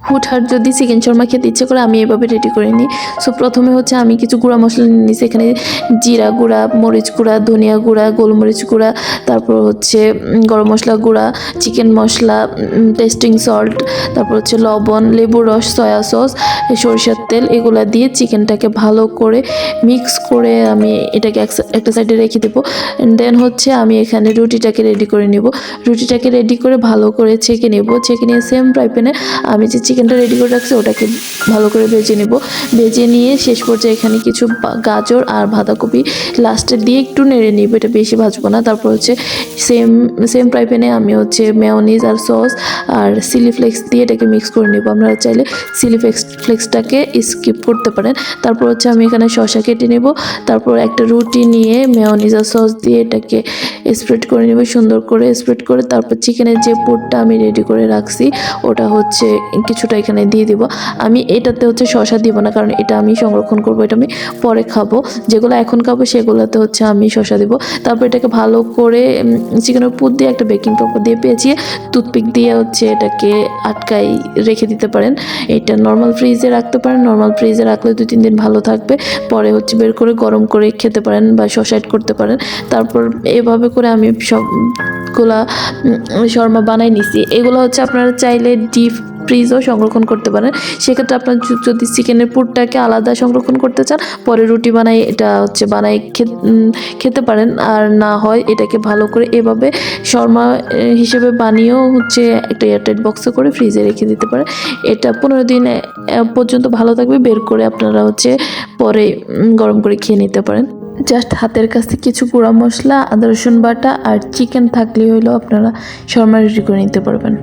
হুটহাট যদি চিকেন শর্মা খেতে ইচ্ছে করে আমি এভাবে রেডি করে নিই। সো প্রথমে হচ্ছে আমি কিছু গুঁড়া মশলা নিয়ে নিয়েছি। এখানে জিরা গুঁড়া, মরিচ গুঁড়া, ধনিয়া গুঁড়া, গোলমরিচ গুঁড়া, তারপর হচ্ছে গরম মশলা গুঁড়া, চিকেন মশলা, টেস্টিং সল্ট, তারপর হচ্ছে লবণ, লেবুর রস, সয়া সস, সরিষার তেল, এগুলো দিয়ে চিকেনটাকে ভালো করে মিক্স করে আমি এটাকে একটা সাইডে রেখে দেবো। দেন হচ্ছে আমি এখানে রুটিটাকে রেডি করে নেব। রুটিটাকে রেডি করে ভালো করে ছেঁকে নেব। ছেঁকে নিয়ে সেম ফ্রাই প্যানে আমি যে চিকেনটা রেডি করে রাখছি ওটাকে ভালো করে ভেজে নেব। ভেজে নিয়ে শেষ পর্যায়ে এখানে কিছু গাজর আর বাঁধাকপি লাস্টে দিয়ে একটু নেড়ে নিব, এটা বেশি ভাজবো না। তারপর হচ্ছে সেম ফ্রাই প্যানে আমি হচ্ছে মেয়োনিজ আর সস আর চিলি ফ্লেক্স দিয়ে এটাকে মিক্স করে নেব। আপনারা চাইলে চিলি ফ্লেক্সটাকে স্কিপ করতে পারেন। তারপর হচ্ছে আমি এখানে শসা কেটে নেব। তারপর একটা রুটি নিয়ে মেয়োনিজ আর সস দিয়ে এটাকে স্প্রেড করে নেব, সুন্দর করে স্প্রেড করে তারপর চিকেনের যে পুরটা আমি রেডি করে রাখছি ওটা হচ্ছে কিছুটা এখানে দিয়ে দিব। আমি এটাতে হচ্ছে শসা দিব না, কারণ এটা আমি সংরক্ষণ করব, এটা আমি পরে খাবো। যেগুলো এখন খাবো সেগুলোতে হচ্ছে আমি শসা দিব। তারপর এটাকে ভালো করে চিকেনের পুর দিয়ে একটা বেকিং পেপার দিয়ে পেঁচিয়ে টুথপিক দিয়ে হচ্ছে এটাকে আটকাই রেখে দিতে পারেন। এটা নর্মাল ফ্রিজে রাখতে পারেন। নর্মাল ফ্রিজে রাখলে 2-3 দিন ভালো থাকবে। পরে হচ্ছে বের করে গরম করে খেতে পারেন বা শসা অ্যাড করতে পারেন। তারপর এভাবে করে আমি সবগুলা শর্মা বানাই নিছি। এগুলো হচ্ছে আপনারা চাইলে ডিপ ফ্রিজও সংরক্ষণ করতে পারেন। সেক্ষেত্রে আপনার যদি চিকেনের পুরটাকে আলাদা সংরক্ষণ করতে চান পরে রুটি বানাই এটা হচ্ছে বানাই খেতে পারেন। আর না হয় এটাকে ভালো করে এভাবে শর্মা হিসেবে বানিয়েও হচ্ছে একটা এয়ারটাইট বক্সে করে ফ্রিজে রেখে দিতে পারেন। এটা 15 দিন পর্যন্ত ভালো থাকবে। বের করে আপনারা হচ্ছে পরে গরম করে খেয়ে নিতে পারেন। জাস্ট হাতের কাছে কিছু গুঁড়া মশলা, আদা রসুন বাটা আর চিকেন থাকলেই হলো আপনারা শর্মা রেডি করে নিতে পারবেন।